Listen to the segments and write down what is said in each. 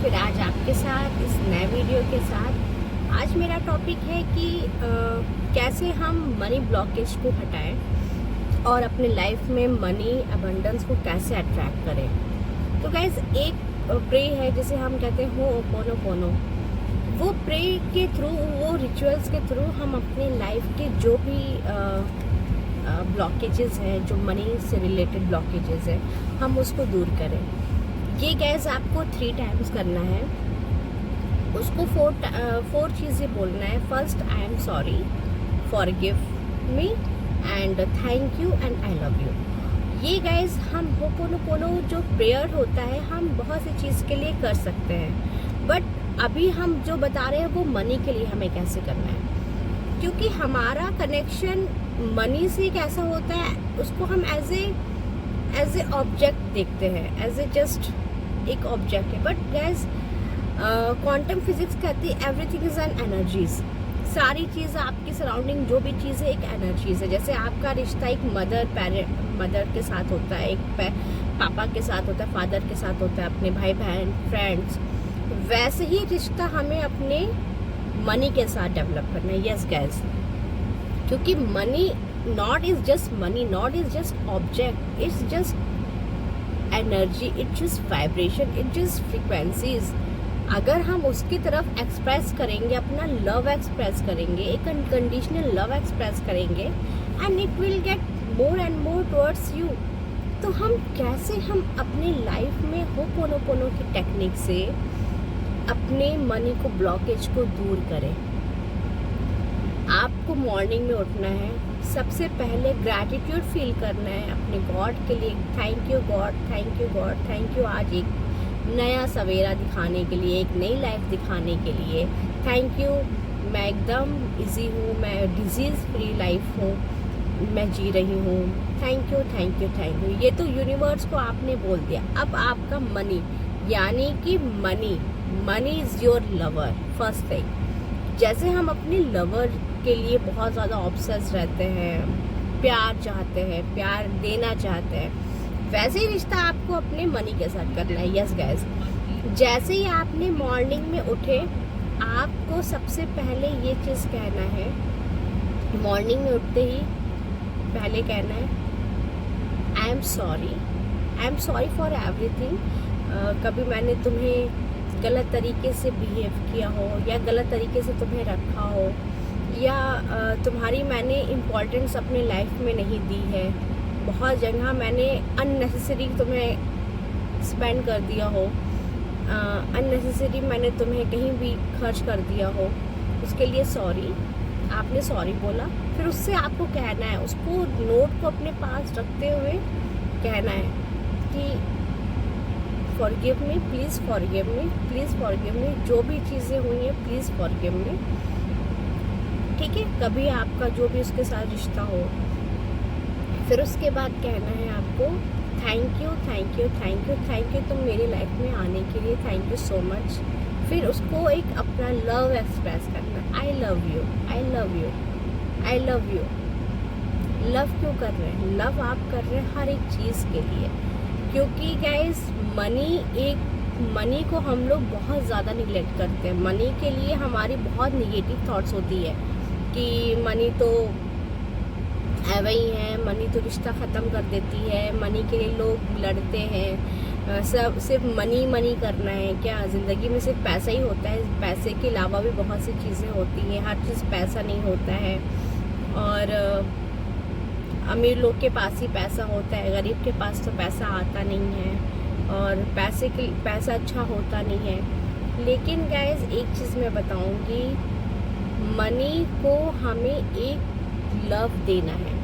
फिर आज आपके साथ इस नए वीडियो के साथ। आज मेरा टॉपिक है कि कैसे हम मनी ब्लॉकेज को हटाएं और अपने लाइफ में मनी अबंडेंस को कैसे अट्रैक्ट करें। तो गाइज एक प्रे है जिसे हम कहते हैं हो'ओपोनोपोनो। वो प्रे के थ्रू, वो रिचुअल्स के थ्रू हम अपने लाइफ के जो भी ब्लॉकेजेस हैं, जो मनी से रिलेटेड ब्लॉकेजेस हैं, हम उसको दूर करें। ये गैस आपको 3 टाइम्स करना है। उसको 4 चीज़ें बोलना है। First, I am sorry, forgive me, and thank you, and I love you. ये गाइज हम हो'ओपोनोपोनो जो प्रेयर होता है, हम बहुत सी चीज़ के लिए कर सकते हैं, बट अभी हम जो बता रहे हैं वो मनी के लिए हमें कैसे करना है। क्योंकि हमारा कनेक्शन मनी से कैसा होता है, उसको हम एज ए ऑब्जेक्ट देखते हैं, एज ए जस्ट एक ऑब्जेक्ट है। बट गैस क्वांटम फिजिक्स कहती है एवरीथिंग इज एन एनर्जीज। सारी चीज़, आपकी सराउंडिंग जो भी चीज़ है, एक एनर्जीज है। जैसे आपका रिश्ता एक मदर के साथ होता है, एक पापा के साथ होता है, फादर के साथ होता है, अपने भाई बहन, फ्रेंड्स, वैसे ही रिश्ता हमें अपने मनी के साथ डेवलप करना है। यस गैस, क्योंकि money not is just money, not is just object, it's just energy, it's just vibration, it's just frequencies. अगर हम उसकी तरफ एक्सप्रेस करेंगे, अपना लव एक्सप्रेस करेंगे, एक अनकंडीशनल लव एक्सप्रेस करेंगे, and it will get more and more towards you. तो हम कैसे हम अपने लाइफ में हो'ओपोनोपोनो की टेक्निक से अपने मनी को, ब्लॉकेज को दूर करें। आपको मॉर्निंग में उठना है, सबसे पहले ग्रैटिट्यूड फील करना है अपने गॉड के लिए। Thank you God, thank you God, thank you आज एक नया सवेरा दिखाने के लिए, एक नई लाइफ दिखाने के लिए। थैंक यू, मैं एकदम इजी हूँ, मैं डिजीज़ फ्री लाइफ हूँ, मैं जी रही हूँ। Thank you, thank you, thank you. ये तो यूनिवर्स को आपने बोल दिया। अब आपका मनी, यानी कि money is your lover. First thing, जैसे हम अपने लवर के लिए बहुत ज़्यादा ऑब्सेस रहते हैं, प्यार चाहते हैं, प्यार देना चाहते हैं, वैसे ही रिश्ता आपको अपने मनी के साथ करना है। यस गैस, जैसे ही आपने मॉर्निंग में उठे, आपको सबसे पहले ये चीज़ कहना है, मॉर्निंग में उठते ही पहले कहना है I am sorry for everything. कभी मैंने तुम्हें गलत तरीके से बिहेव किया हो, या गलत तरीके से तुम्हें रखा हो, या तुम्हारी मैंने इम्पोर्टेंस अपने लाइफ में नहीं दी है, बहुत जगह मैंने अननेसेसरी तुम्हें स्पेंड कर दिया हो, अननेसेसरी मैंने तुम्हें कहीं भी खर्च कर दिया हो, उसके लिए सॉरी। आपने सॉरी बोला, फिर उससे आपको कहना है, उसको नोट को अपने पास रखते हुए कहना है कि forgive me, please forgive me, please forgive me, जो भी चीज़ें हुई हैं प्लीज़ फॉरगिव मी। ठीक है, कभी आपका जो भी उसके साथ रिश्ता हो। फिर उसके बाद कहना है आपको thank you, thank you, thank you, thank you, तुम मेरी लाइफ में आने के लिए, थैंक यू सो मच। फिर उसको एक अपना लव एक्सप्रेस करना, I love you, I love you, I love you. Love क्यों कर रहे हैं? लव आप कर रहे हैं हर एक चीज़ के लिए, क्योंकि गाइस मनी को हम लोग बहुत ज़्यादा निगलेक्ट करते हैं। मनी के लिए हमारी बहुत निगेटिव थॉट्स होती है कि मनी तो ऐवे ही है, मनी तो रिश्ता ख़त्म कर देती है, मनी के लिए लोग लड़ते हैं, सब सिर्फ मनी करना है क्या? ज़िंदगी में सिर्फ पैसा ही होता है? पैसे के अलावा भी बहुत सी चीज़ें होती हैं, हर चीज़ पैसा नहीं होता है। और अमीर लोग के पास ही पैसा होता है, गरीब के पास तो पैसा आता नहीं है, और पैसा अच्छा होता नहीं है। लेकिन गाइस एक चीज़ मैं बताऊंगी, मनी को हमें एक लव देना है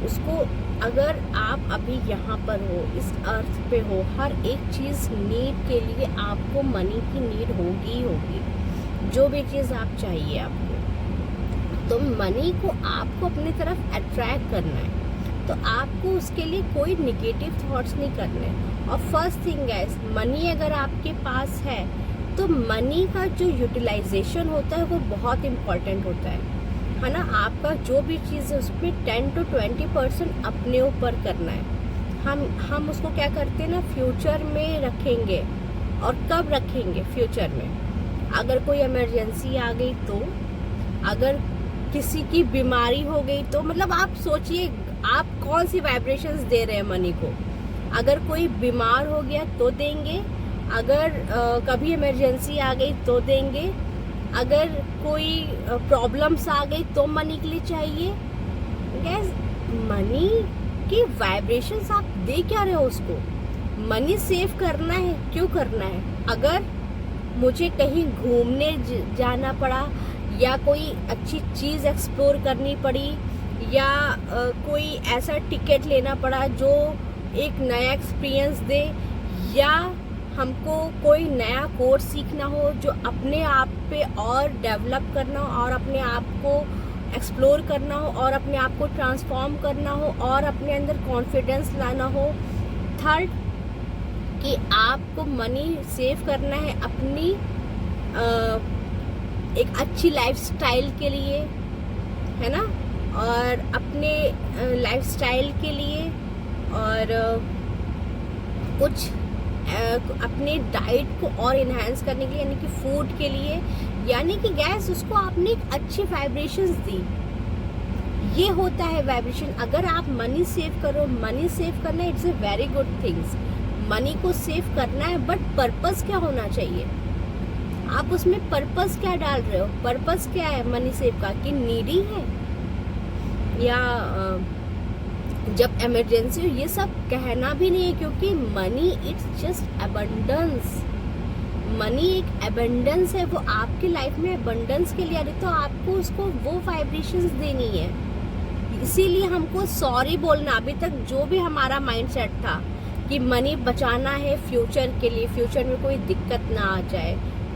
उसको। अगर आप अभी यहाँ पर हो, इस अर्थ पे हो, हर एक चीज़ नीड के लिए आपको मनी की नीड होगी, जो भी चीज़ आप चाहिए आपको, तो मनी को आपको अपनी तरफ अट्रैक्ट करना है। तो आपको उसके लिए कोई निगेटिव थॉट्स नहीं करने हैं। और फर्स्ट थिंग गाइस, मनी अगर आपके पास है तो मनी का जो यूटिलाइजेशन होता है वो बहुत इम्पॉर्टेंट होता है ना। आपका जो भी चीज़ है उसमें 10 to 20% अपने ऊपर करना है। हम उसको क्या करते हैं ना, फ्यूचर में रखेंगे, और कब रखेंगे? फ्यूचर में। अगर कोई इमरजेंसी आ गई तो, अगर किसी की बीमारी हो गई तो, मतलब आप सोचिए आप कौन सी वाइब्रेशंस दे रहे हैं मनी को। अगर कोई बीमार हो गया तो देंगे, अगर कभी इमरजेंसी आ गई तो देंगे, अगर कोई प्रॉब्लम्स आ गई तो मनी के लिए चाहिए। गैस, मनी की वाइब्रेशंस आप दे क्या रहे हो उसको? मनी सेव करना है, क्यों करना है? अगर मुझे कहीं घूमने जाना पड़ा, या कोई अच्छी चीज़ एक्सप्लोर करनी पड़ी, या कोई ऐसा टिकट लेना पड़ा जो एक नया एक्सपीरियंस दे, या हमको कोई नया कोर्स सीखना हो जो अपने आप पे और डेवलप करना हो, और अपने आप को एक्सप्लोर करना हो, और अपने आप को ट्रांसफॉर्म करना हो, और अपने अंदर कॉन्फिडेंस लाना हो। थर्ड, कि आपको मनी सेव करना है अपनी एक अच्छी लाइफस्टाइल के लिए, है ना, और अपने लाइफस्टाइल के लिए, और कुछ अपने डाइट को और इन्हांस करने के लिए, यानी कि फूड के लिए, यानी कि गैस उसको आपने एक अच्छी वाइब्रेशंस दी। ये होता है वाइब्रेशन। अगर आप मनी सेव करो, मनी सेव करना it's a very good things. Money को सेव करना है, बट पर्पस क्या होना चाहिए? आप उसमें पर्पस क्या डाल रहे हो? पर्पस क्या है मनी सेव का? कि नीडी है, या जब इमरजेंसी हो? ये सब कहना भी नहीं है, क्योंकि money it's just abundance. Money एक अबंडेंस है, वो आपकी लाइफ में अबंडेंस के लिए आ रही, तो आपको उसको वो वाइब्रेशंस देनी है। इसीलिए हमको सॉरी बोलना, अभी तक जो भी हमारा माइंडसेट था कि मनी बचाना है फ्यूचर के लिए, फ्यूचर में कोई दिक्कत ना आ जाए,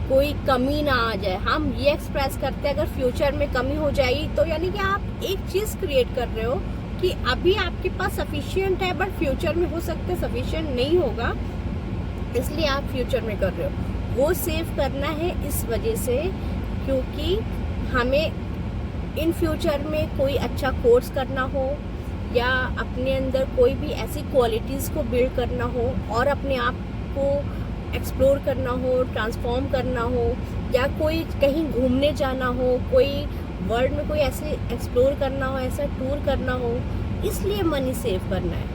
कोई कमी ना आ जाए, हम ये एक्सप्रेस करते हैं अगर फ्यूचर में कमी हो जाएगी तो, यानी कि आप एक चीज़ क्रिएट कर रहे हो कि अभी आपके पास सफिशिएंट है, बट फ्यूचर में हो सकता है सफिशिएंट नहीं होगा, इसलिए आप फ्यूचर में कर रहे हो। वो सेव करना है इस वजह से क्योंकि हमें इन फ्यूचर में कोई अच्छा कोर्स करना हो, या अपने अंदर कोई भी ऐसी क्वालिटीज़ को बिल्ड करना हो, और अपने आप को एक्सप्लोर करना हो, ट्रांसफॉर्म करना हो, या कोई कहीं घूमने जाना हो, कोई वर्ल्ड में कोई ऐसे एक्सप्लोर करना हो, ऐसा टूर करना हो, इसलिए मनी सेव करना है।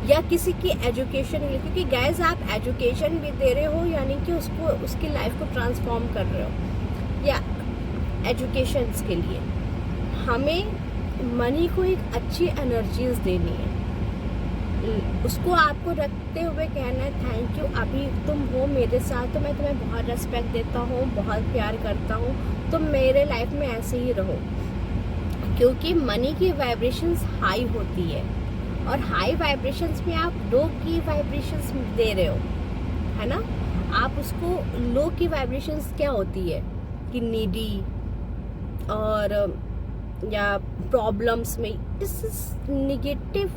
या किसी की एजुकेशन के लिए, क्योंकि गाइस आप एजुकेशन भी दे रहे हो, यानी कि उसको उसकी लाइफ को ट्रांसफॉर्म कर रहे हो। या एजुकेशंस के लिए हमें मनी को एक अच्छी एनर्जीज देनी है, उसको आपको रखते हुए कहना है थैंक यू, अभी तुम हो मेरे साथ तो मैं तुम्हें बहुत रिस्पेक्ट देता हूँ, बहुत प्यार करता हूँ, तुम मेरे लाइफ में ऐसे ही रहो। क्योंकि मनी की वाइब्रेशंस हाई होती है, और हाई वाइब्रेशंस में आप लो की वाइब्रेशंस दे रहे हो, है ना। आप उसको लो की वाइब्रेशंस क्या होती है कि नीडी और या प्रॉब्लम्स में, this is negative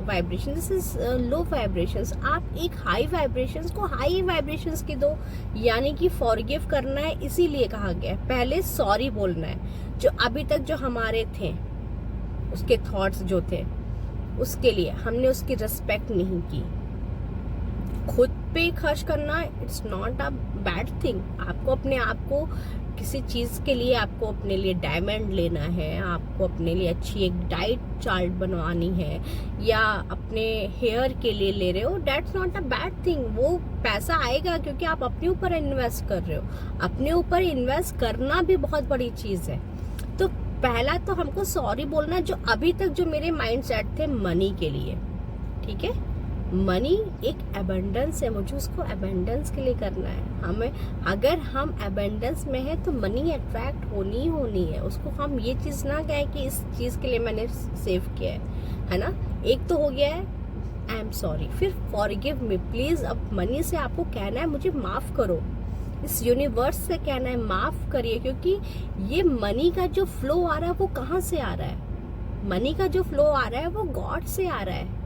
vibration, this is low vibrations. आप एक हाई वाइब्रेशंस को हाई वाइब्रेशंस की दो, यानी कि फॉरगिव करना है, इसीलिए कहा गया है पहले सॉरी बोलना है। जो अभी तक जो हमारे थे उसके थॉट्स जो थे उसके लिए हमने उसकी रिस्पेक्ट नहीं की। खुद पे खर्च करना it's not a bad thing. आपको अपने आप को किसी चीज़ के लिए, आपको अपने लिए डायमंड लेना है, आपको अपने लिए अच्छी एक डाइट चार्ट बनवानी है, या अपने हेयर के लिए ले रहे हो, that's not a bad thing. वो पैसा आएगा क्योंकि आप अपने ऊपर इन्वेस्ट कर रहे हो। अपने ऊपर इन्वेस्ट करना भी बहुत बड़ी चीज़ है। तो पहला तो हमको सॉरी बोलना, जो अभी तक जो मेरे माइंडसेट थे मनी के लिए, ठीक है। मनी एक अबंडेंस है, मुझे उसको अबंडेंस के लिए करना है। हमें अगर हम अबंडेंस में है तो मनी अट्रैक्ट होनी है। उसको हम ये चीज़ ना कहें कि इस चीज़ के लिए मैंने सेव किया है ना। एक तो हो गया है आई एम सॉरी, फिर फॉरगिव मी प्लीज़। अब मनी से आपको कहना है मुझे माफ़ करो, इस यूनिवर्स से कहना है माफ़ करिए, क्योंकि ये मनी का जो फ्लो आ रहा है वो कहाँ से आ रहा है? मनी का जो फ्लो आ रहा है वो गॉड से आ रहा है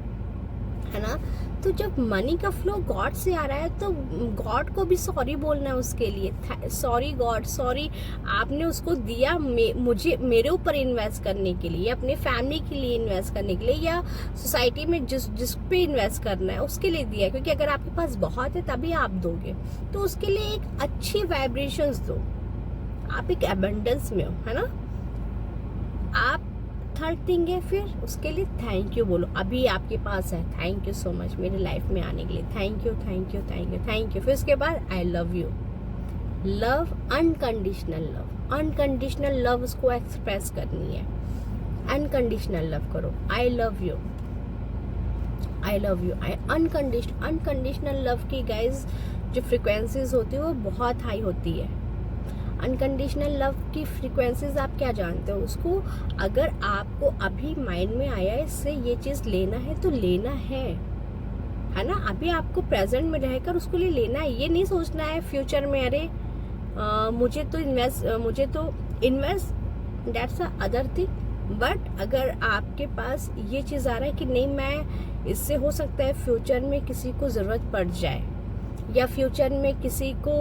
ना। तो जब मनी का फ्लो गॉड से आ रहा है तो गॉड को भी सॉरी बोलना है उसके लिए। सॉरी गॉड, सॉरी आपने उसको दिया मुझे, मेरे ऊपर इन्वेस्ट करने के लिए, अपने फैमिली के लिए इन्वेस्ट करने के लिए, या सोसाइटी में जिस पे इन्वेस्ट करना है उसके लिए दिया। क्योंकि अगर आपके पास बहुत है तभी आप दोगे, तो उसके लिए एक अच्छी वाइब्रेशंस दो। आप एक एबंडेंस में हो, है ना। आप थर्ड थिंग है, फिर उसके लिए थैंक यू बोलो। अभी आपके पास है, थैंक यू सो मच मेरी लाइफ में आने के लिए, thank you thank you thank you thank you. फिर उसके बाद I love you. Love, unconditional love, unconditional love उसको एक्सप्रेस करनी है। अनकंडीशनल लव करो, I love you, I love you. Unconditional love की गाइज जो फ्रिक्वेंसीज होती है वो बहुत हाई होती है। अनकंडीशनल लव की फ्रीक्वेंसीज आप क्या जानते हो उसको? अगर आपको अभी माइंड में आया है इससे ये चीज़ लेना है तो लेना है ना। अभी आपको प्रेजेंट में रहकर उसको लिए लेना है। ये नहीं सोचना है फ्यूचर में अरे मुझे तो invest that's a other thing. But अगर आपके पास ये चीज़ आ रहा है कि नहीं, मैं इससे हो सकता है फ्यूचर में किसी को ज़रूरत पड़ जाए, या फ्यूचर में किसी को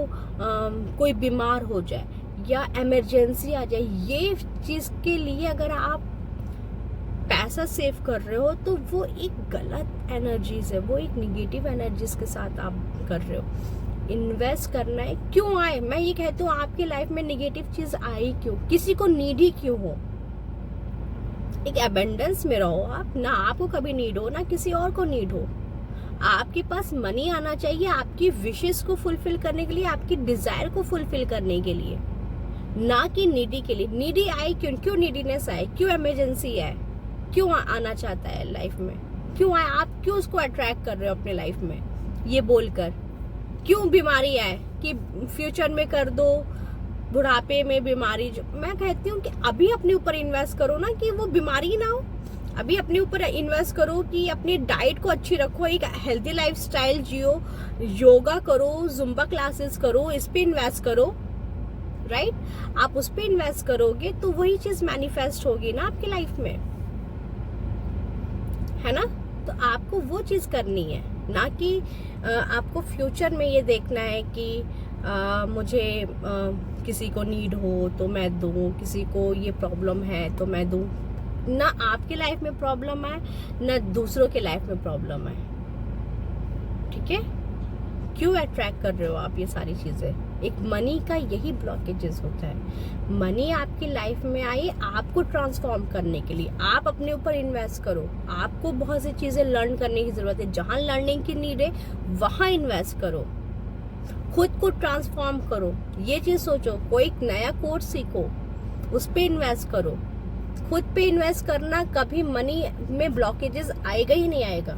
कोई बीमार हो जाए या इमरजेंसी आ जाए, ये चीज़ के लिए अगर आप पैसा सेव कर रहे हो तो वो एक गलत एनर्जीज है, वो एक निगेटिव एनर्जीज के साथ आप कर रहे हो। इन्वेस्ट करना है, क्यों आए, मैं ये कहती हूँ आपकी लाइफ में निगेटिव चीज आई क्यों, किसी को नीडी क्यों हो। एक एबंडेंस में रहो आप, ना आपको कभी नीड हो ना किसी और को नीड हो। आपके पास मनी आना चाहिए आपकी विशेस को फुलफिल करने के लिए, आपकी डिजायर को फुलफिल करने के लिए, ना कि नीडी के लिए। नीडी आए क्यों नीडीनेस आए, क्यों इमरजेंसी है, क्यों आना चाहता है लाइफ में, क्यों आए, आप क्यों उसको अट्रैक्ट कर रहे हो अपने लाइफ में ये बोलकर, क्यों बीमारी आए कि फ्यूचर में कर दो, बुढ़ापे में बीमारी। जो मैं कहती हूँ कि अभी अपने ऊपर इन्वेस्ट करो ना कि वो बीमारी ना हो। अभी अपने ऊपर इन्वेस्ट करो कि अपनी डाइट को अच्छी रखो, एक हेल्दी लाइफस्टाइल जियो, योगा करो, जुम्बा क्लासेस करो, इस पे इन्वेस्ट करो, राइट। आप उस पे इन्वेस्ट करोगे तो वही चीज मैनिफेस्ट होगी ना आपकी लाइफ में, है ना। तो आपको वो चीज करनी है, ना कि आपको फ्यूचर में ये देखना है कि मुझे किसी को नीड हो तो मैं दूं, किसी को ये प्रॉब्लम है तो मैं दूं। ना आपके लाइफ में प्रॉब्लम है ना दूसरों के लाइफ में प्रॉब्लम है, ठीक है। क्यों अट्रैक्ट कर रहे हो आप ये सारी चीजें? एक मनी का यही ब्लॉकेजेस होता है। मनी आपकी लाइफ में आई आपको ट्रांसफॉर्म करने के लिए, आप अपने ऊपर इन्वेस्ट करो। आपको बहुत सी चीजें लर्न करने की जरूरत है, जहां लर्निंग की नीड है वहां इन्वेस्ट करो, खुद को ट्रांसफॉर्म करो। ये चीज सोचो, कोई नया कोर्स सीखो, उस पे इन्वेस्ट करो। खुद पे इन्वेस्ट करना, कभी मनी में ब्लॉकेजेस आएगा ही नहीं आएगा।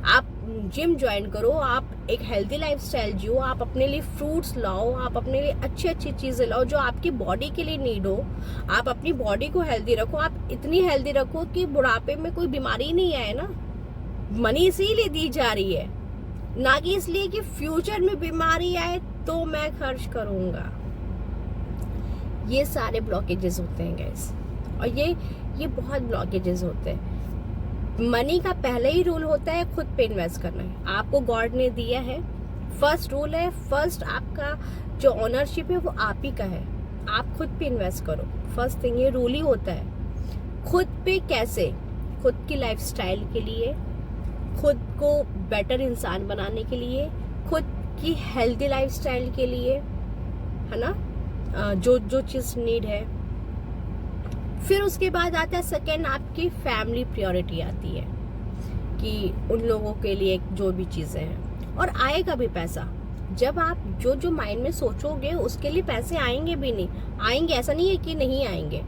आप जिम ज्वाइन करो, आप एक हेल्दी लाइफस्टाइल जियो, आप अपने लिए फ्रूट्स लाओ, आप अपने लिए अच्छी अच्छी चीजें लाओ जो आपकी बॉडी के लिए नीड हो। आप अपनी बॉडी को हेल्दी रखो, आप इतनी हेल्दी रखो कि बुढ़ापे में कोई बीमारी नहीं आए ना। मनी इसीलिए दी जा रही है, ना कि इसलिए कि फ्यूचर में बीमारी आए तो मैं खर्च करूंगा। ये सारे ब्लॉकेजेस होते हैं गाइस, और ये बहुत ब्लॉकेजेस होते हैं। मनी का पहले ही रूल होता है खुद पे इन्वेस्ट करना है। आपको गॉड ने दिया है, फर्स्ट रूल है, फर्स्ट आपका जो ओनरशिप है वो आप ही का है। आप खुद पे इन्वेस्ट करो, फर्स्ट थिंग, ये रूल ही होता है। खुद पे कैसे? खुद की लाइफस्टाइल के लिए, खुद को बेटर इंसान बनाने के लिए, खुद की हेल्दी लाइफस्टाइल के लिए, है ना, जो चीज नीड है। फिर उसके बाद आता है सेकेंड, आपकी फैमिली प्रायोरिटी आती है कि उन लोगों के लिए जो भी चीजें हैं, और आएगा भी पैसा। जब आप जो माइंड में सोचोगे उसके लिए पैसे आएंगे भी, नहीं आएंगे ऐसा नहीं है कि नहीं आएंगे।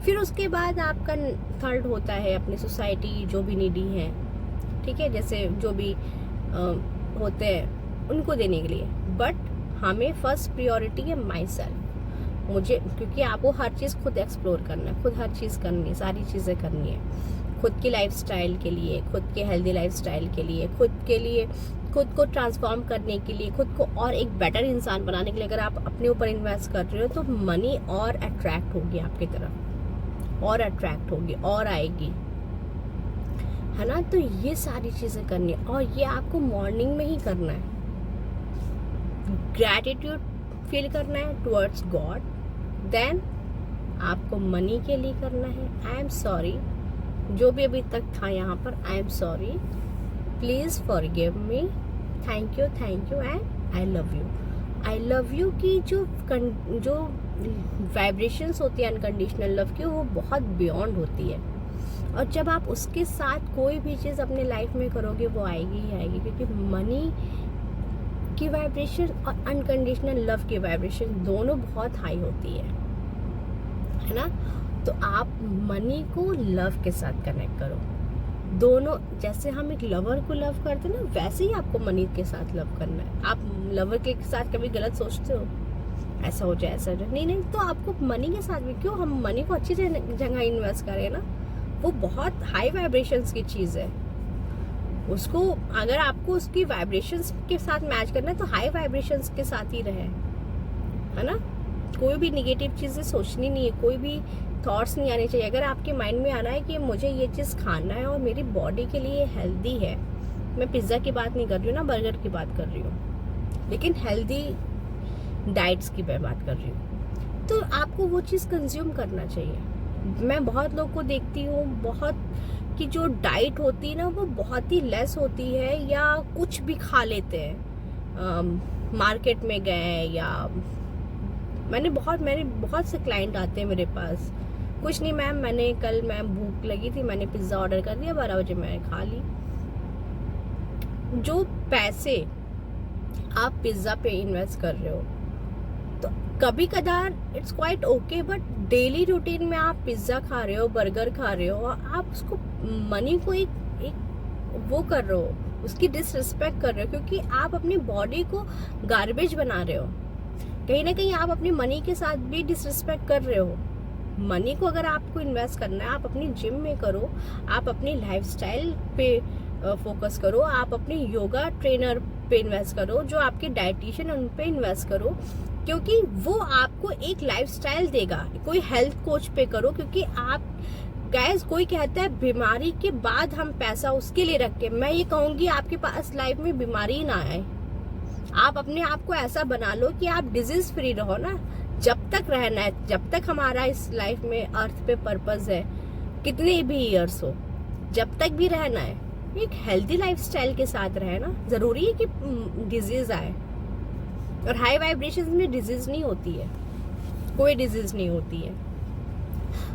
फिर उसके बाद आपका थर्ड होता है अपनी सोसाइटी, जो भी नीडी है, ठीक है, जैसे जो भी होते हैं उनको देने के लिए। बट हमें फर्स्ट प्रायोरिटी है माई सेल्फ, मुझे, क्योंकि आपको हर चीज़ खुद एक्सप्लोर करना है, खुद हर चीज़ करनी है, सारी चीज़ें करनी है खुद की लाइफस्टाइल के लिए, खुद के हेल्दी लाइफस्टाइल के लिए, खुद को ट्रांसफॉर्म करने के लिए, खुद को और एक बेटर इंसान बनाने के लिए। अगर आप अपने ऊपर इन्वेस्ट कर रहे हो तो मनी और अट्रैक्ट होगी आपकी तरफ, और अट्रैक्ट होगी और आएगी। है ना। तो ये सारी चीज़ें करनी है और ये आपको मॉर्निंग में ही करना है। ग्रैटिट्यूड फील करना है टुवर्ड्स गॉड, देन आपको मनी के लिए करना है आई एम सॉरी, जो भी अभी तक था यहाँ पर, I am sorry, please forgive me, thank you and I love you. I love you की जो वाइब्रेशंस होती है अनकंडीशनल लव की, वो बहुत बियॉन्ड होती है। और जब आप उसके साथ कोई भी चीज़ अपने लाइफ में करोगे वो आएगी ही आएगी, क्योंकि मनी की वाइब्रेशन और अनकंडीशनल लव की वाइब्रेशन दोनों बहुत हाई होती है ना। तो आप मनी को लव के साथ कनेक्ट करो। दोनों, जैसे हम एक लवर को लव करते हैं ना, वैसे ही आपको मनी के साथ लव करना है। आप लवर के साथ कभी गलत सोचते हो, ऐसा हो जाए ऐसा हो जाए, नहीं, तो आपको मनी के साथ भी क्यों, हम मनी को अच्छी जगह इन्वेस्ट करें ना। वो बहुत हाई वाइब्रेशंस की चीज़ है। उसको अगर आपको उसकी वाइब्रेशंस के साथ मैच करना है तो हाई वाइब्रेशंस के साथ ही रहे, है ना। कोई भी निगेटिव चीज़ें सोचनी नहीं है, कोई भी थॉट्स नहीं आने चाहिए। अगर आपके माइंड में आना है कि मुझे ये चीज़ खाना है और मेरी बॉडी के लिए हेल्दी है, मैं पिज़्ज़ा की बात नहीं कर रही हूँ ना, बर्गर की बात कर रही हूँ, लेकिन हेल्दी डाइट्स की मैं बात कर रही हूँ, तो आपको वो चीज़ कंज्यूम करना चाहिए। मैं बहुत लोग को देखती हूँ, बहुत की जो डाइट होती है ना वो बहुत ही लेस होती है, या कुछ भी खा लेते हैं। मार्केट में गए या मैंने बहुत से क्लाइंट आते हैं मेरे पास, कुछ नहीं मैम, मैं भूख लगी थी, मैंने पिज़्ज़ा ऑर्डर कर दिया, 12 बजे मैंने खा ली। जो पैसे आप पिज़्ज़ा पे इन्वेस्ट कर रहे हो, तो कभी कदार it's quite okay, but daily routine में आप पिज़्ज़ा खा रहे हो, बर्गर खा रहे हो, आप उसको मनी को एक वो कर रहे हो, उसकी डिसरिस्पेक्ट कर रहे हो, क्योंकि आप अपनी बॉडी को गार्बेज बना रहे हो। कहीं ना कहीं आप अपनी मनी के साथ भी डिसरिस्पेक्ट कर रहे हो। मनी को अगर आपको इन्वेस्ट करना है, आप अपनी जिम में करो, आप अपनी लाइफस्टाइल पे फोकस करो, आप अपने योगा ट्रेनर पे इन्वेस्ट करो, जो आपके डाइटिशियन उन पे इन्वेस्ट करो, क्योंकि वो आपको एक लाइफस्टाइल देगा। कोई हेल्थ कोच पे करो, क्योंकि आप गाइस, कोई कहता है बीमारी के बाद हम पैसा उसके लिए रखें, मैं ये कहूँगी आपके पास लाइफ में बीमारी ना आए। आप अपने आप को ऐसा बना लो कि आप डिजीज फ्री रहो ना, जब तक रहना है, जब तक हमारा इस लाइफ में अर्थ पे पर्पस है, कितने भी ईयर्स हो, जब तक भी रहना है, एक हेल्दी लाइफस्टाइल के साथ रहे ना। जरूरी है कि डिजीज आए, और हाई वाइब्रेशंस में डिजीज नहीं होती है, कोई डिजीज नहीं होती है।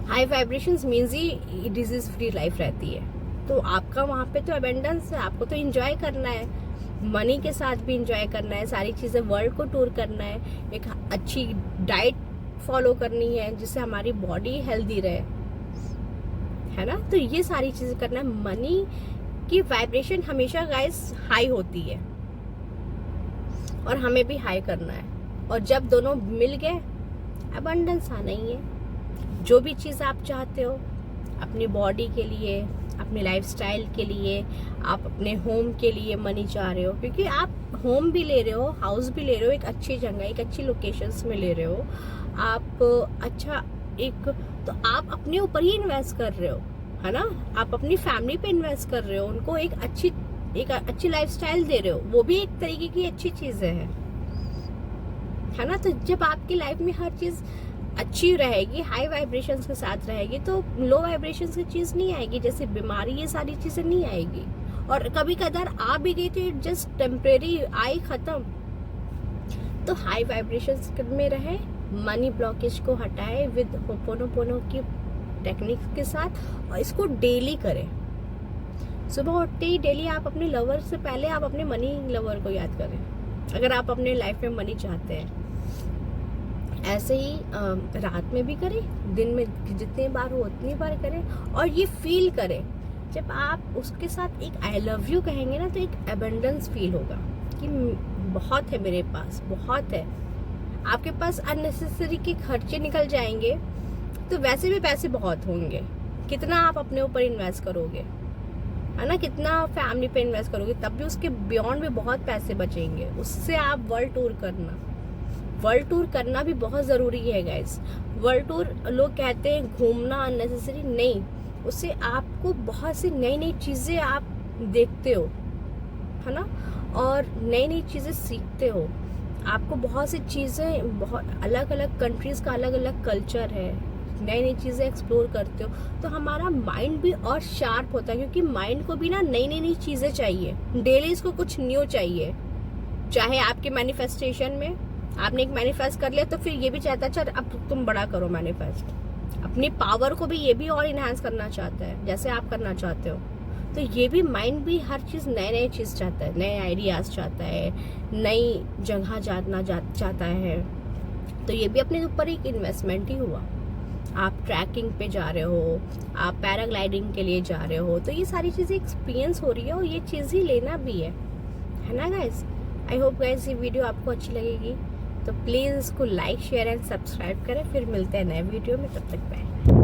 High vibrations means he disease free life रहती है। तो आपका वहाँ पे तो अबेंडेंस है, आपको तो एंजॉय करना है, मनी के साथ भी इंजॉय करना है, सारी चीज़ें वर्ल्ड को टूर करना है, एक अच्छी डाइट फॉलो करनी है जिससे हमारी बॉडी हेल्दी रहे, है ना। तो ये सारी चीज़ें करना है। मनी की वाइब्रेशन हमेशा गाइस हाई होती है, और हमें भी हाई करना है, और जब दोनों मिल गए अबंडेंस आना ही है। जो भी चीज़ आप चाहते हो अपनी बॉडी के लिए, अपने लाइफस्टाइल के लिए, आप अपने होम के लिए मनी चाह रहे हो, क्योंकि आप होम भी ले रहे हो, हाउस भी ले रहे हो, एक अच्छी जगह, एक अच्छी लोकेशंस में ले रहे हो आप, अच्छा एक, तो आप अपने ऊपर ही इन्वेस्ट कर रहे हो, है ना। आप अपनी फैमिली पे इन्वेस्ट कर रहे हो, उनको एक अच्छी लाइफस्टाइल दे रहे हो, वो भी एक तरीके की अच्छी चीज़ें है ना। तो जब आपकी लाइफ में हर चीज़ अच्छी रहेगी, हाई वाइब्रेशंस के साथ रहेगी, तो लो वाइब्रेशंस की चीज़ नहीं आएगी, जैसे बीमारी, ये सारी चीज़ें नहीं आएगी। और कभी कदार आ भी गई तो इट जस्ट टेम्परेरी, आई खत्म। तो हाई वाइब्रेशंस में रहे, मनी ब्लॉकेज को हटाए विद होपोनोपोनो की टेक्निक के साथ, और इसको डेली करें। सुबह उठते ही डेली आप अपने लवर से पहले आप अपने मनी लवर को याद करें, अगर आप अपने लाइफ में मनी चाहते हैं। ऐसे ही रात में भी करें, दिन में जितनी बार हो उतनी बार करें, और ये फील करें। जब आप उसके साथ एक आई लव यू कहेंगे ना, तो एक एबंडेंस फील होगा कि बहुत है मेरे पास, बहुत है। आपके पास अननेसेसरी के खर्चे निकल जाएंगे, तो वैसे भी पैसे बहुत होंगे। कितना आप अपने ऊपर इन्वेस्ट करोगे, है ना, कितना फैमिली पे इन्वेस्ट करोगे, तब भी उसके बियॉन्ड में बहुत पैसे बचेंगे। उससे आप वर्ल्ड टूर करना भी बहुत ज़रूरी है गाइस। वर्ल्ड टूर, लोग कहते हैं घूमना अननेसेसरी, नहीं, उससे आपको बहुत सी नई नई चीज़ें आप देखते हो, है ना, और नई नई चीज़ें सीखते हो। आपको बहुत सी चीज़ें, बहुत अलग अलग कंट्रीज़ का अलग अलग कल्चर है, नई नई चीज़ें एक्सप्लोर करते हो, तो हमारा माइंड भी और शार्प होता है, क्योंकि माइंड को भी ना नई नई नई चीज़ें चाहिए, डेली इसको कुछ न्यू चाहिए। चाहे आपके मैनिफेस्टेशन में आपने एक मैनिफेस्ट कर लिया, तो फिर ये भी चाहता है अच्छा अब तुम बड़ा करो मैनिफेस्ट, अपनी पावर को भी ये भी और इन्हांस करना चाहता है जैसे आप करना चाहते हो। तो ये भी माइंड भी हर चीज़ नए नए चीज़ चाहता है, नए आइडियाज़ चाहता है, नई जगह चाहता है। तो ये भी अपने ऊपर एक इन्वेस्टमेंट ही हुआ। आप ट्रैकिंग पे जा रहे हो, आप पैराग्लाइडिंग के लिए जा रहे हो, तो ये सारी चीज़ें एक्सपीरियंस हो रही है और ये चीज़ ही लेना भी है ना गाइस। आई होप गाइस ये वीडियो आपको अच्छी लगेगी, तो प्लीज़ इसको लाइक शेयर एंड सब्सक्राइब करें। फिर मिलते हैं नए वीडियो में, तब तक बाय।